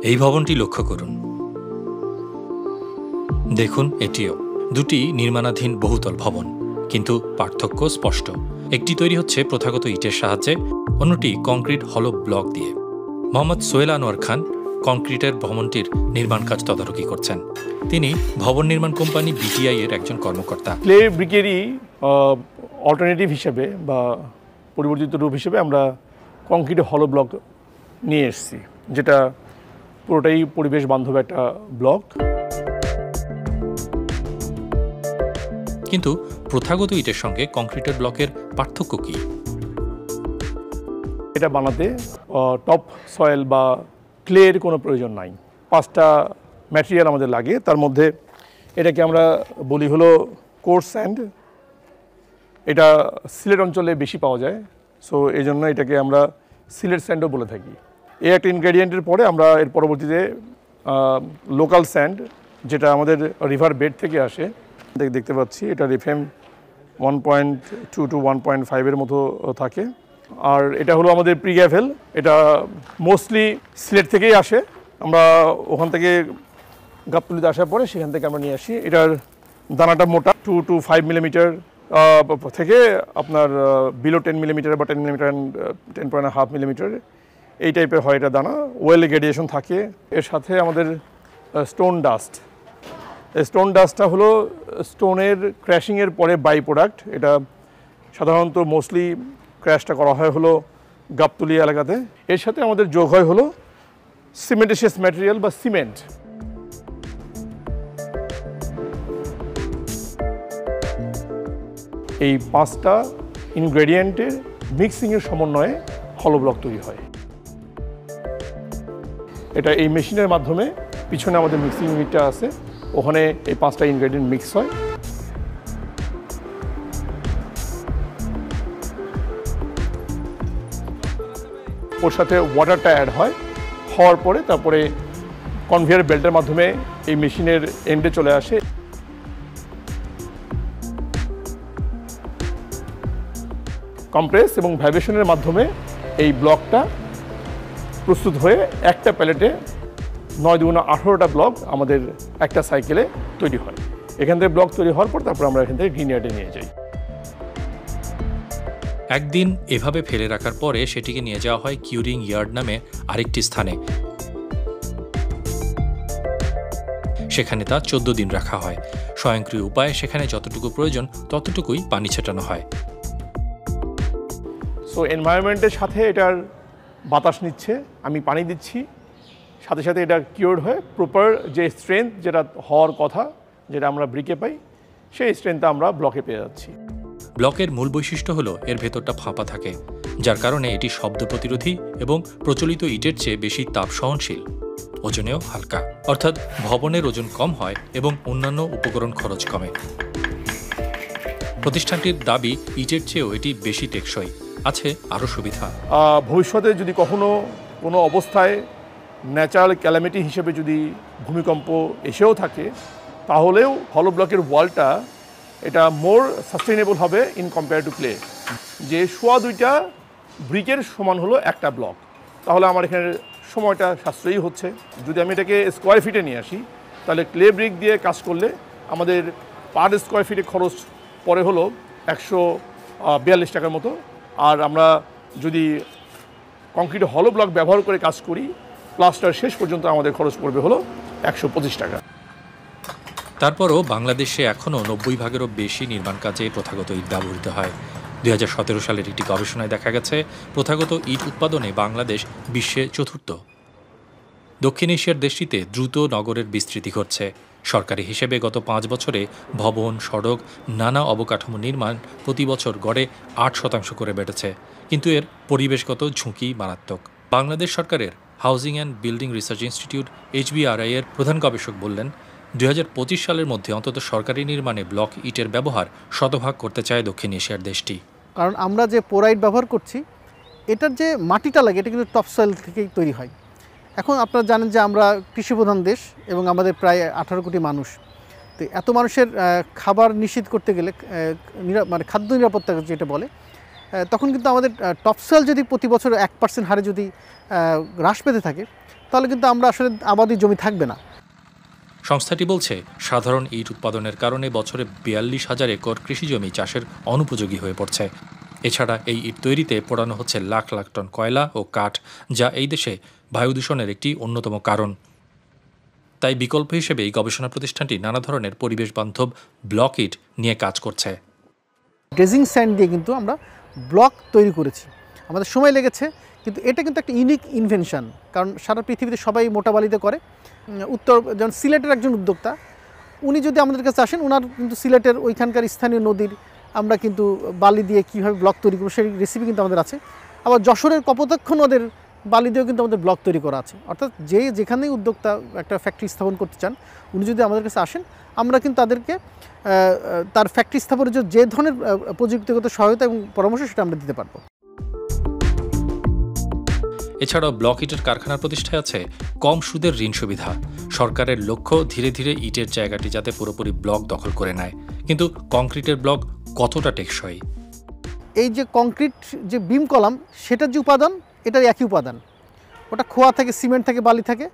এই ভবনটি লক্ষ্য করুন, দেখুন এটিও দুটি নির্মাণাধীন বহুতল ভবন, কিন্তু পার্থক্য স্পষ্ট। একটি তৈরি হচ্ছে প্রথাগত ইটের সাহায্যে, অন্যটি কংক্রিট হলো ব্লক দিয়ে। মোহাম্মদ সোহেল আনোয়ার খান কংক্রিটের ভবনটির নির্মাণ কাজ তদারকি করছেন। তিনি ভবন নির্মাণ কোম্পানি বিটিআই এর একজন কর্মকর্তা। ক্লে ব্রিকেরই অল্টারনেটিভ হিসেবে বা পরিবর্তিত রূপ হিসেবে আমরা কংক্রিট হলো ব্লক নিয়ে এসেছি, যেটা পুরোটাই পরিবেশ বান্ধব একটা ব্লক। কিন্তু প্রথাগত ইটের সঙ্গে কংক্রিটের ব্লকের পার্থক্য কি? এটা বানাতে টপ সয়েল বা ক্লের কোনো প্রয়োজন নাই। 5টা ম্যাটেরিয়াল আমাদের লাগে, তার মধ্যে এটাকে আমরা বলি হলো কোর্স স্যান্ড। এটা সিলেট অঞ্চলে বেশি পাওয়া যায়, সো এই জন্য এটাকে আমরা সিলেট স্যান্ডও বলে থাকি। এই একটা ইনগ্রেডিয়েন্টের পরে আমরা এর পরবর্তীতে লোকাল স্যান্ড, যেটা আমাদের রিভার বেড থেকে আসে, দেখতে পাচ্ছি এটার এফএম 1.2 to 1.5 মতো থাকে। আর এটা হলো আমাদের প্রিগ্যাভেল, এটা মোস্টলি সিলেট থেকেই আসে। আমরা ওখান থেকে গাবতলীতে আসার পরে সেখান থেকে আমরা নিয়ে আসি। এটার দানাটা মোটা 2 to 5 মিলিমিটার থেকে আপনার বিলো 10 মিলিমিটার বা 10 মিলিমিটার 10.5 মিলিমিটার এই টাইপের হয় এটা দানা। ওয়েল গ্রেডিয়েশন থাকে। এর সাথে আমাদের স্টোন ডাস্ট। স্টোন ডাস্টটা হলো স্টোনের ক্র্যাশিংয়ের পরে বাই প্রোডাক্ট। এটা সাধারণত মোস্টলি ক্র্যাশটা করা হয় হলো গাবতলী এলাকাতে। এর সাথে আমাদের যোগ হয় হলো সিমেন্টেশিয়াস ম্যাটেরিয়াল বা সিমেন্ট। এই 5টা ইনগ্রেডিয়েন্টের মিক্সিংয়ের সমন্বয়ে হলো ব্লক তৈরি হয়। এটা এই মেশিনের মাধ্যমে, পিছনে আমাদের মিক্সিং ইউনিটটা আছে, ওখানে এই 5টা ইনগ্রেডিয়েন্ট মিক্স হয়। ওর সাথে ওয়াটারটা অ্যাড হয়, হওয়ার পরে তারপরে কনভেয়ার বেল্টের মাধ্যমে এই মেশিনের এন্ডে চলে আসে। কম্প্রেস এবং ভাইব্রেশনের মাধ্যমে এই ব্লকটা প্রস্তুত হয়ে একটা প্যালেটে 9 দুগুণা 18টা ব্লক আমাদের একটা সাইকেলে তৈরি হয়। এখান থেকে ব্লক তৈরি হওয়ার পর তারপর আমরা এখান থেকে গ্রিন ইয়ার্ডে নিয়ে যাই। একদিন এভাবে ফেলে রাখার পরে সেটিকে নিয়ে যাওয়া হয় কিউরিং ইয়ার্ড নামে আরেকটি স্থানে। সেখানে তা 14 দিন রাখা হয়। স্বয়ংক্রিয় উপায়ে সেখানে যতটুকু প্রয়োজন ততটুকুই পানি ছেটানো হয়। সো এনভায়রনমেন্টের সাথে এটার বাতাস নিচ্ছে, আমি পানি দিচ্ছি, সাথে সাথে এটা কিওর্ড হয়ে প্রপার যে স্ট্রেংথ যেটা হওয়ার কথা, যেটা আমরা ব্রিকে পাই, সেই স্ট্রেংথটা আমরা ব্লকে পেয়ে যাচ্ছি। ব্লকের মূল বৈশিষ্ট্য হলো এর ভেতরটা ফাঁপা থাকে, যার কারণে এটি শব্দ প্রতিরোধী এবং প্রচলিত ইটের চেয়ে বেশি তাপ সহনশীল। ওজনেও হালকা, অর্থাৎ ভবনের ওজন কম হয় এবং অন্যান্য উপকরণ খরচ কমে। প্রতিষ্ঠানটির দাবি ইটের চেয়েও এটি বেশি টেকসই, আছে আরও সুবিধা। ভবিষ্যতে যদি কখনো কোনো অবস্থায় ন্যাচারাল ক্যালামিটি হিসেবে যদি ভূমিকম্প এসেও থাকে, তাহলেও হলো ব্লকের ওয়ালটা এটা মোর সাস্টেইনেবল হবে ইন কম্পেয়ার টু ক্লে। যে সোয়া 2টা ব্রিকের সমান হলো একটা ব্লক, তাহলে আমার এখানে সময়টা সাশ্রয়ী হচ্ছে। যদি আমি এটাকে স্কোয়ার ফিটে নিয়ে আসি, তাহলে ক্লে ব্রিক দিয়ে কাজ করলে আমাদের পার স্কোয়ার ফিটে খরচ পড়ে হলো 142 টাকার মতো। আর আমরা যদি কংক্রিট হলো ব্লক ব্যবহার করে কাজ করি, প্লাস্টার শেষ পর্যন্ত আমাদের খরচ পড়বে হলো 125 টাকা। তারপরও বাংলাদেশে এখনও 90% বেশি নির্মাণ কাজে প্রথাগত ইট ব্যবহৃত হয়। 2017 সালের একটি গবেষণায় দেখা গেছে প্রথাগত ইট উৎপাদনে বাংলাদেশ বিশ্বে চতুর্থ। দক্ষিণ এশিয়ার দেশটিতে দ্রুত নগরের বিস্তৃতি ঘটছে। সরকারি হিসেবে গত 5 বছরে ভবন, সড়ক, নানা অবকাঠামো নির্মাণ প্রতি বছর গড়ে 8% করে বেড়েছে, কিন্তু এর পরিবেশগত ঝুঁকি মারাত্মক। বাংলাদেশ সরকারের housing and building research institute HBRI এর প্রধান গবেষক বললেন, 2025 সালের মধ্যে অন্তত সরকারি নির্মাণে ব্লক ইটের ব্যবহার শতভাগ করতে চায় দক্ষিণ এশিয়ার দেশটি। কারণ আমরা যে পোরাইট ব্যবহার করছি, এটার যে মাটিটা লাগে এটা কিন্তু টপসয়েল থেকেই তৈরি হয়। এখন আপনারা জানেন যে আমরা কৃষিপ্রধান দেশ এবং আমাদের প্রায় 18 কোটি মানুষ। তো এত মানুষের খাবার নিশ্চিত করতে গেলে, মানে খাদ্য নিরাপত্তা যেটা বলে, তখন কিন্তু আমাদের টপসয়েল যদি প্রতি বছর 1% হারে যদি হ্রাস পেতে থাকে তাহলে কিন্তু আমরা আসলে আবাদি জমি থাকবে না। সংস্থাটি বলছে, সাধারণ ইট উৎপাদনের কারণে বছরে 42,000 একর কৃষিজমি চাষের অনুপযোগী হয়ে পড়ছে। এছাড়া এই ইট তৈরিতে পোড়ানো হচ্ছে লাখ লাখ টন কয়লা ও কাঠ, যা এই দেশে বায়ু দূষণের একটি অন্যতম কারণ। তাই বিকল্প হিসেবে এই গবেষণা প্রতিষ্ঠানটি নানা ধরনের পরিবেশ বান্ধব ব্লক ইট নিয়ে কাজ করছে। ড্রেজিং স্যান্ড দিয়ে কিন্তু আমরা ব্লক তৈরি করেছি, আমাদের সময় লেগেছে, কিন্তু এটা কিন্তু একটা ইউনিক ইনভেনশন, কারণ সারা পৃথিবীতে সবাই মোটা বালিতে করে। যেমন সিলেটের একজন উদ্যোক্তা, উনি যদি আমাদের কাছে আসেন, ওনার কিন্তু সিলেটের ওইখানকার স্থানীয় নদীর আমরা কিন্তু বালি দিয়ে কীভাবে ব্লক তৈরি করবো সেই রেসিপি কিন্তু আমাদের আছে। আবার যশোরের কপোতাক্ষ নদের বালি দিয়েও কিন্তু আমাদের ব্লক তৈরি করা আছে। অর্থাৎ যেখানেই উদ্যোক্তা একটা ফ্যাক্টরি স্থাপন করতে চান, উনি যদি আমাদের কাছে আসেন, আমরা কিন্তু তাদেরকে তার ফ্যাক্টরি স্থাপনের জন্য যে ধরনের প্রযুক্তিগত সহায়তা এবং পরামর্শ সেটা আমরা দিতে পারবো। এছাড়াও ব্লক ইটের কারখানার প্রতিষ্ঠায় আছে কম সুদের ঋণ সুবিধা। সরকারের লক্ষ্য ধীরে ধীরে ইটের জায়গাটি যাতে পুরোপুরি ব্লক দখল করে নেয়। কিন্তু কংক্রিটের ব্লক কতটা টেকসই? এই যে কংক্রিট যে বিম কলাম, সেটার যে উপাদান, এটার একই উপাদান। ওটা খোয়া থাকে, সিমেন্ট থাকে, বালি থাকে,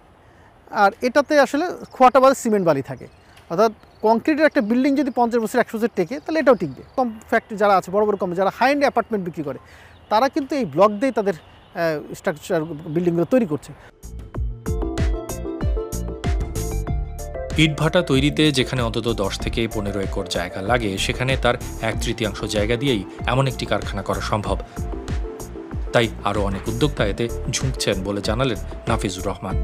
আর এটাতে আসলে খোয়াটা বাদে সিমেন্ট বালি থাকে। অর্থাৎ কংক্রিটের একটা বিল্ডিং যদি 50 বছর 100 বছর টেকে, তাহলে এটাও টিকবে। কম ফ্যাক্টরি যারা আছে, বড় বড় কোম্পানি যারা হাই এন্ড অ্যাপার্টমেন্ট বিক্রি করে, তারা কিন্তু এই ব্লক দিয়ে তাদের স্ট্রাকচার বিল্ডিংগুলো তৈরি করছে। ইটভাটা তৈরিতে যেখানে অন্তত 10 থেকে 15 একর জায়গা লাগে, সেখানে তার 1/3 জায়গা দিয়েই এমন একটি কারখানা করা সম্ভব। তাই আরও অনেক উদ্যোক্তা এতে ঝুঁকছেন বলে জানালেন নাফিজুর রহমান।